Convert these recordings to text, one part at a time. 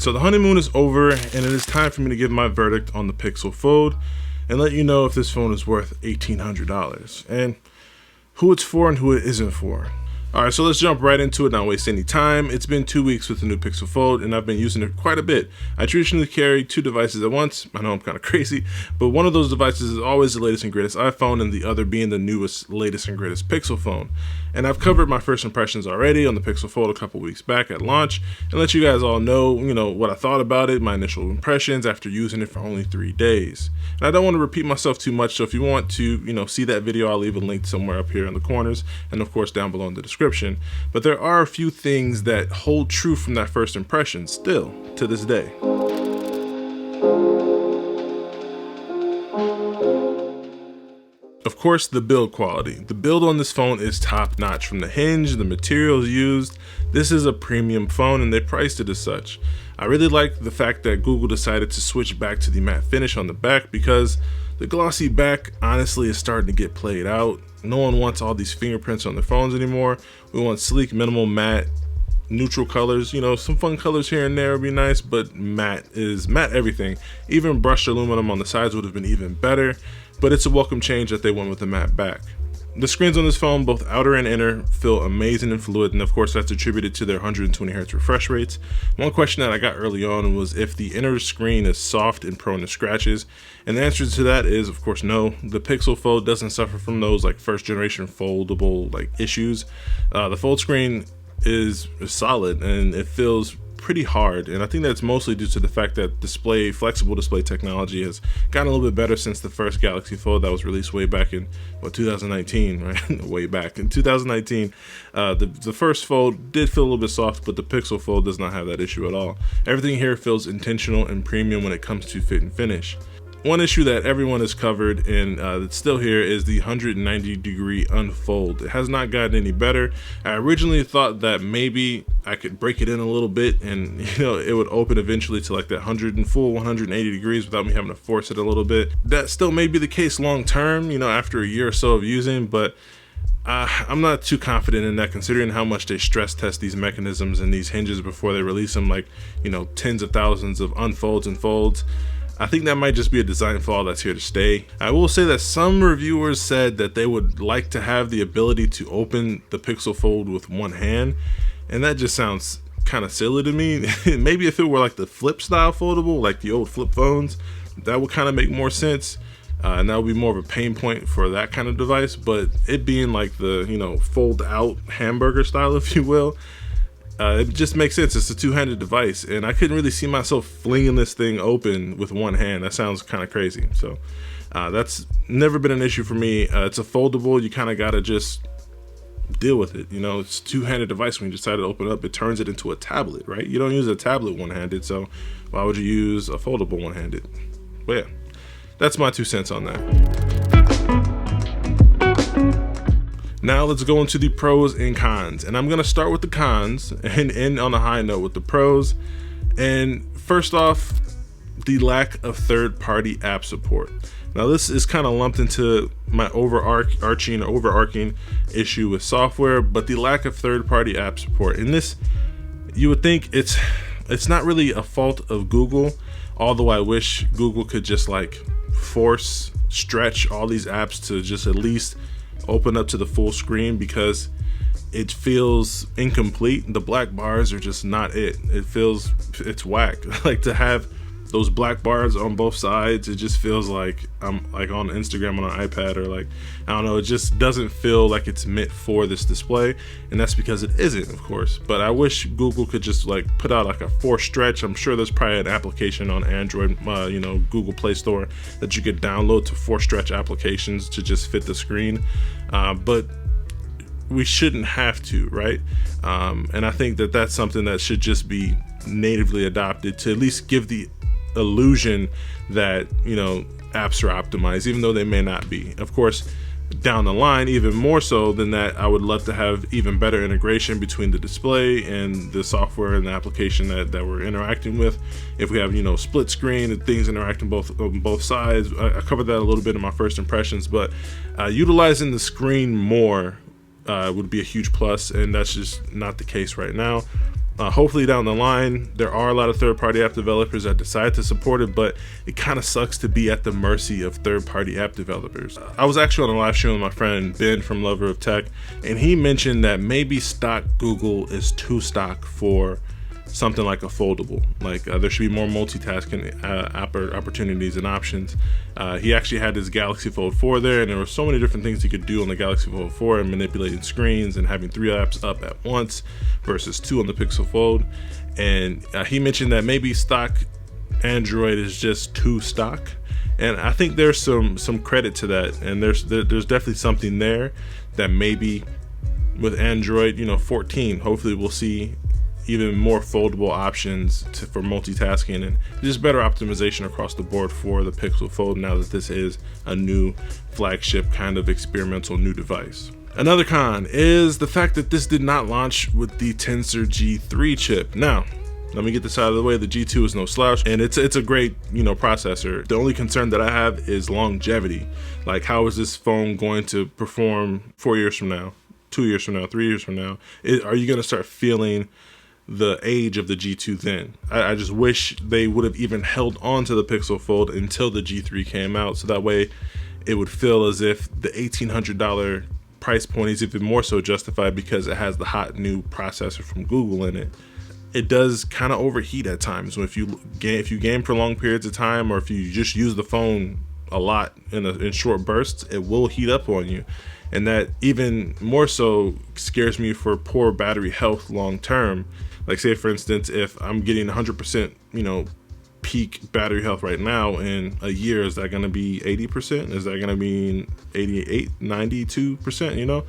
So the honeymoon is over, and it is time for me to give my verdict on the Pixel Fold and let you know if this phone is worth $1,800 and who it's for and who it isn't for. Alright, so let's jump right into it, not waste any time. It's been 2 weeks with the new Pixel Fold, and I've been using it quite a bit. I traditionally carry 2 devices at once. I know I'm kind of crazy, but one of those devices is always the latest and greatest iPhone, and the other being the newest, latest and greatest Pixel phone. And I've covered my first impressions already on the Pixel Fold a couple weeks back at launch, and let you guys all know, what I thought about it, my initial impressions after using it for only 3 days. And I don't want to repeat myself too much, so if you want to, see that video, I'll leave a link somewhere up here in the corners, and of course down below in the description. But there are a few things that hold true from that first impression still to this day. Of course, the build quality. The build on this phone is top notch. From the hinge, the materials used, this is a premium phone and they priced it as such. I really like the fact that Google decided to switch back to the matte finish on the back, because the glossy back honestly is starting to get played out. No one wants all these fingerprints on their phones anymore. We want sleek, minimal, matte, neutral colors. Some fun colors here and there would be nice, but matte is matte everything. Even brushed aluminum on the sides would have been even better, but it's a welcome change that they went with the matte back. The screens on this phone, both outer and inner, feel amazing and fluid, and of course that's attributed to their 120Hz refresh rates. One question that I got early on was if the inner screen is soft and prone to scratches, and the answer to that is, of course, no. The Pixel Fold doesn't suffer from those like first generation foldable issues. The fold screen is solid and it feels pretty hard, and I think that's mostly due to the fact that flexible display technology has gotten a little bit better since the first Galaxy Fold that was released way back in 2019, right? Way back in 2019. The first Fold did feel a little bit soft, but the Pixel Fold does not have that issue at all. Everything here feels intentional and premium when it comes to fit and finish. One issue that everyone has covered and that's still here is the 190-degree unfold. It has not gotten any better. I originally thought that maybe I could break it in a little bit and it would open eventually to like that 180 degrees without me having to force it a little bit. That still may be the case long term, after a year or so of using, but I'm not too confident in that, considering how much they stress test these mechanisms and these hinges before they release them, like tens of thousands of unfolds and folds. I think that might just be a design flaw that's here to stay. I will say that some reviewers said that they would like to have the ability to open the Pixel Fold with one hand, and that just sounds kind of silly to me. Maybe if it were like the flip style foldable, like the old flip phones, that would kind of make more sense, and that would be more of a pain point for that kind of device. But it being like the fold out hamburger style, if you will, it just makes sense. It's a two-handed device, and I couldn't really see myself flinging this thing open with one hand. That sounds kind of crazy. So that's never been an issue for me. It's a foldable. You kind of got to just deal with it. It's a two-handed device. When you decide to open it up, it turns it into a tablet, right? You don't use a tablet one-handed, so why would you use a foldable one-handed? But yeah, that's my 2 cents on that. Now let's go into the pros and cons, and I'm going to start with the cons and end on a high note with the pros. And first off, the lack of third-party app support. Now this is kind of lumped into my overarching issue with software, but the lack of third-party app support. And this, you would think it's not really a fault of Google, although I wish Google could just stretch all these apps to just at least open up to the full screen, because it feels incomplete. The black bars are just not it. It's whack. Like, to have those black bars on both sides, it just feels like I'm like on Instagram on an iPad, or like, I don't know, it just doesn't feel like it's meant for this display, and that's because it isn't, of course. But I wish Google could just put out like a force stretch. I'm sure there's probably an application on Android, Google Play Store, that you could download to force stretch applications to just fit the screen, but we shouldn't have to, right? And I think that that's something that should just be natively adopted, to at least give the illusion that apps are optimized, even though they may not be. Of course, down the line, even more so than that, I would love to have even better integration between the display and the software and the application that we're interacting with. If we have split screen and things interacting on both sides, I covered that a little bit in my first impressions, but utilizing the screen more would be a huge plus, and that's just not the case right now. Hopefully down the line, there are a lot of third-party app developers that decide to support it, but it kind of sucks to be at the mercy of third-party app developers. I was actually on a live stream with my friend Ben from Lover of Tech, and he mentioned that maybe stock Google is too stock for something like a foldable. Like there should be more multitasking opportunities and options. He actually had his Galaxy Fold 4 there, and there were so many different things he could do on the Galaxy Fold 4, and manipulating screens and having 3 apps up at once versus 2 on the Pixel Fold. And he mentioned that maybe stock Android is just too stock, and I think there's some credit to that, and there's definitely something there that maybe with Android 14, hopefully we'll see even more foldable options for multitasking, and just better optimization across the board for the Pixel Fold now that this is a new flagship kind of experimental new device. Another con is the fact that this did not launch with the Tensor G3 chip. Now, let me get this out of the way. The G2 is no slouch, and it's a great processor. The only concern that I have is longevity. Like, how is this phone going to perform 4 years from now, 2 years from now, 3 years from now? Are you going to start feeling the age of the G2 then? I just wish they would have even held on to the Pixel Fold until the G3 came out, so that way it would feel as if the $1,800 price point is even more so justified because it has the hot new processor from Google in it. It does kind of overheat at times if you game for long periods of time, or if you just use the phone a lot in short bursts, it will heat up on you. And that even more so scares me for poor battery health long term. Like, say for instance, if I'm getting 100% peak battery health right now, in a year, is that going to be 80%? Is that going to be 88, 92%?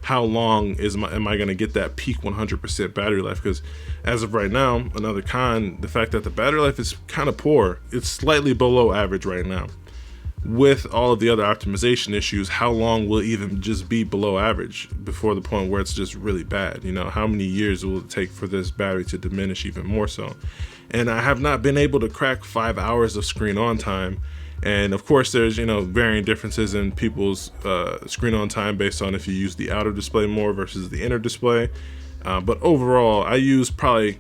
How long am I going to get that peak 100% battery life? Because as of right now, another con, the fact that the battery life is kind of poor. It's slightly below average right now. With all of the other optimization issues, how long will it even just be below average before the point where it's just really bad? How many years will it take for this battery to diminish even more so? And I have not been able to crack 5 hours of screen on time. And of course, there's varying differences in people's screen on time based on if you use the outer display more versus the inner display. But overall, I use probably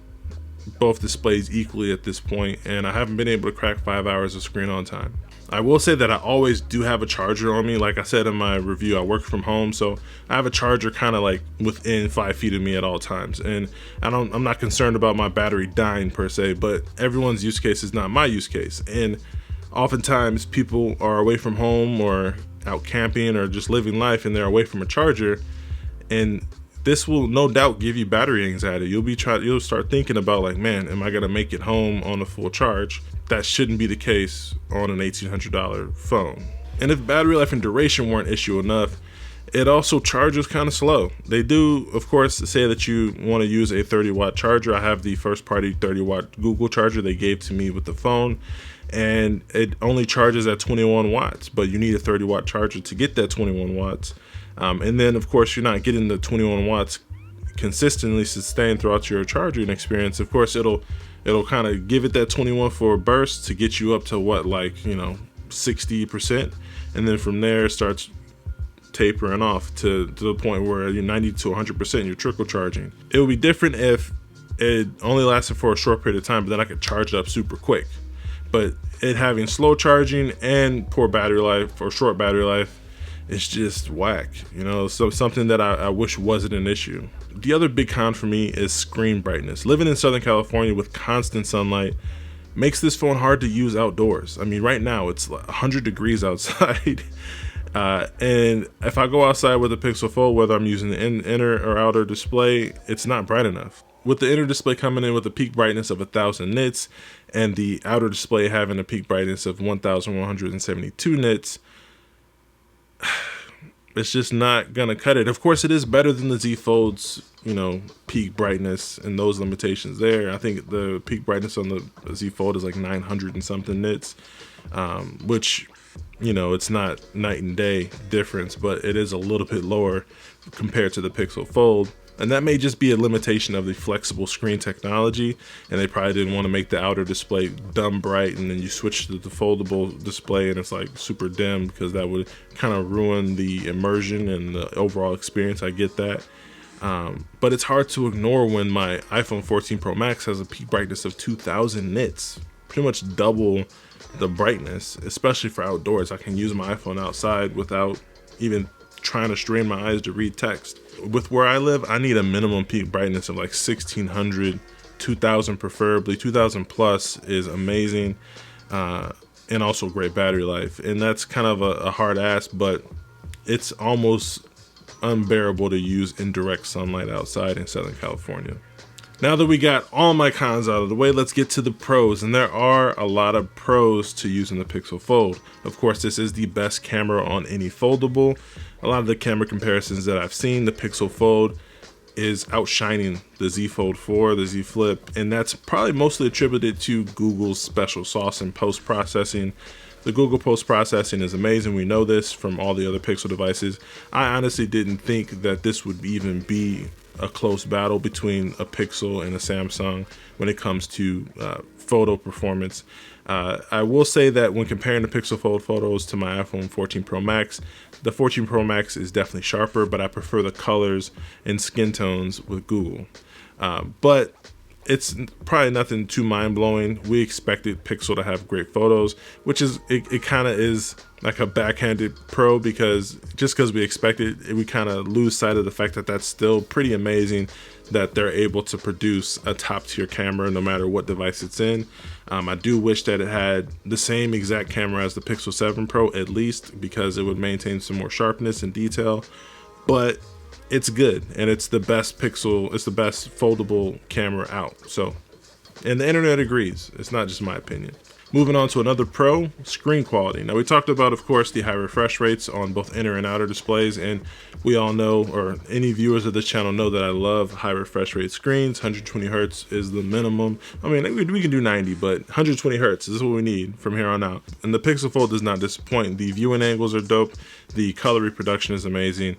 both displays equally at this point, and I haven't been able to crack 5 hours of screen on time. I will say that I always do have a charger on me. Like I said in my review, I work from home, so I have a charger kind of like within 5 feet of me at all times. And I'm not concerned about my battery dying per se, but everyone's use case is not my use case. And oftentimes people are away from home or out camping or just living life, and they're away from a charger, and this will no doubt give you battery anxiety. You'll start thinking about, like, man, am I gonna make it home on a full charge? That shouldn't be the case on an $1,800 phone. And if battery life and duration weren't issue enough, it also charges kind of slow. They do, of course, say that you want to use a 30-watt charger. I have the first party 30-watt Google charger they gave to me with the phone, and it only charges at 21 watts, but you need a 30-watt charger to get that 21 watts. And then, of course, you're not getting the 21 watts consistently sustained throughout your charging experience. Of course, it'll kind of give it that 21 for a burst to get you up to 60%, and then from there it starts tapering off to the point where you're 90 to 100%, you're trickle charging. It would be different if it only lasted for a short period of time, but then I could charge it up super quick. But it having slow charging and poor battery life or short battery life, it's just whack, so something that I wish wasn't an issue. The other big con for me is screen brightness. Living in Southern California with constant sunlight makes this phone hard to use outdoors. I mean, right now it's 100 degrees outside. And if I go outside with a Pixel Fold, whether I'm using the inner or outer display, it's not bright enough. With the inner display coming in with a peak brightness of 1000 nits and the outer display having a peak brightness of 1172 nits, it's just not gonna cut it. Of course, it is better than the Z Fold's, peak brightness and those limitations there. I think the peak brightness on the Z Fold is like 900 and something nits, which, it's not night and day difference, but it is a little bit lower compared to the Pixel Fold. And that may just be a limitation of the flexible screen technology, and they probably didn't want to make the outer display dumb bright and then you switch to the foldable display and it's like super dim, because that would kind of ruin the immersion and the overall experience. I get that. But it's hard to ignore when my iPhone 14 Pro Max has a peak brightness of 2000 nits, pretty much double the brightness, especially for outdoors. I can use my iPhone outside without even trying to strain my eyes to read text. With where I live, I need a minimum peak brightness of like 1600, 2000 preferably. 2000 plus is amazing, and also great battery life. And that's kind of a hard ask, but it's almost unbearable to use in direct sunlight outside in Southern California. Now that we got all my cons out of the way, let's get to the pros. And there are a lot of pros to using the Pixel Fold. Of course, this is the best camera on any foldable. A lot of the camera comparisons that I've seen, the Pixel Fold is outshining the Z Fold 4, the Z Flip, and that's probably mostly attributed to Google's special sauce in post-processing. The Google post-processing is amazing. We know this from all the other Pixel devices. I honestly didn't think that this would even be a close battle between a Pixel and a Samsung when it comes to photo performance. I will say that when comparing the Pixel Fold photos to my iPhone 14 Pro Max, the 14 Pro Max is definitely sharper, but I prefer the colors and skin tones with Google. But it's probably nothing too mind-blowing. We expected Pixel to have great photos, which is it kind of is like a backhanded pro, because just because we expect it, we kind of lose sight of the fact that that's still pretty amazing that they're able to produce a top-tier camera no matter what device it's in. I do wish that it had the same exact camera as the Pixel 7 Pro at least, because it would maintain some more sharpness and detail, but it's good, and it's the best Pixel, it's the best foldable camera out. So, and the internet agrees. It's not just my opinion. Moving on to another pro, screen quality. Now we talked about, of course, the high refresh rates on both inner and outer displays, and we all know, or any viewers of this channel know, that I love high refresh rate screens. 120 hertz is the minimum. I mean, we can do 90, but 120 hertz is what we need from here on out. And the Pixel Fold does not disappoint. The viewing angles are dope. The color reproduction is amazing.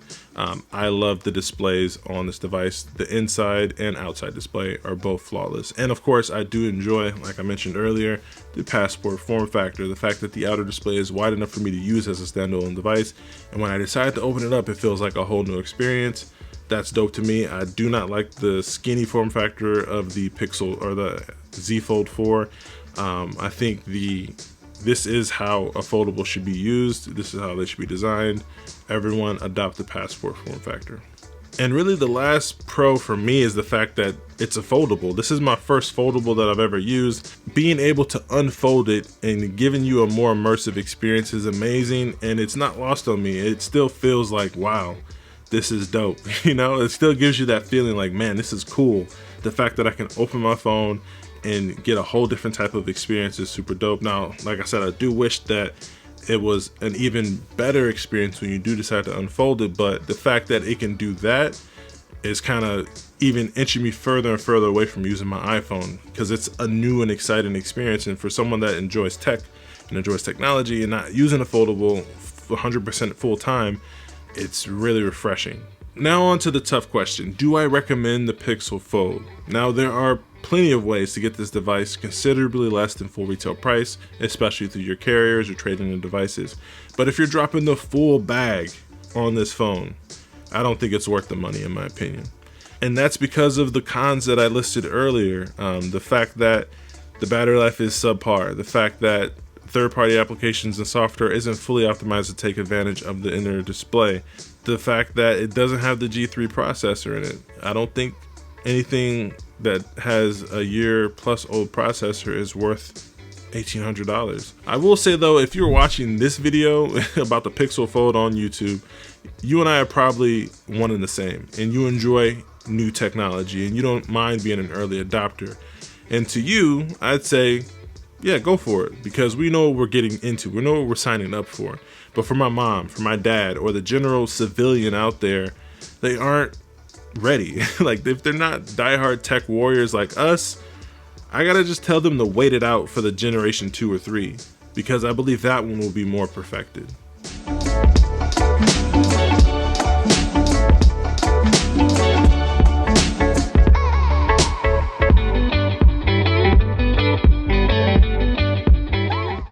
I love the displays on this device. The inside and outside display are both flawless. And of course, I do enjoy, like I mentioned earlier, the Passport form factor, the fact that the outer display is wide enough for me to use as a standalone device, and when I decide to open it up, it feels like a whole new experience. That's dope to me. I do not like the skinny form factor of the Pixel or the Z Fold 4. I think this is how a foldable should be used. This is how they should be designed. Everyone adopt the Passport form factor. And really the last pro for me is the fact that it's a foldable. This is my first foldable that I've ever used. Being able to unfold it and giving you a more immersive experience is amazing, and it's not lost on me. It still feels like, wow, this is dope. You know, it still gives you that feeling like, man, this is cool. The fact that I can open my phone and get a whole different type of experience is super dope. Now, like I said, I do wish that it was an even better experience when you do decide to unfold it, but the fact that it can do that is kind of even inching me further and further away from using my iPhone, because it's a new and exciting experience. And for someone that enjoys tech and enjoys technology and not using a foldable 100% full time, it's really refreshing. Now on to the tough question. Do I recommend the Pixel Fold? Now there are plenty of ways to get this device considerably less than full retail price, especially through your carriers or trading in devices. But if you're dropping the full bag on this phone, I don't think it's worth the money, in my opinion. And that's because of the cons that I listed earlier. The fact that the battery life is subpar, the fact that third-party applications and software isn't fully optimized to take advantage of the inner display, the fact that it doesn't have the G3 processor in it. I don't think anything that has a year plus old processor is worth $1,800. I will say though, if you're watching this video about the Pixel Fold on YouTube, you and I are probably one and the same, and you enjoy new technology and you don't mind being an early adopter. And to you, I'd say, yeah, go for it, because we know what we're getting into. We know what we're signing up for. But for my mom, for my dad, or the general civilian out there, they aren't ready. Like, if they're not diehard tech warriors like us, I gotta just tell them to wait it out for the generation 2 or 3, because I believe that one will be more perfected.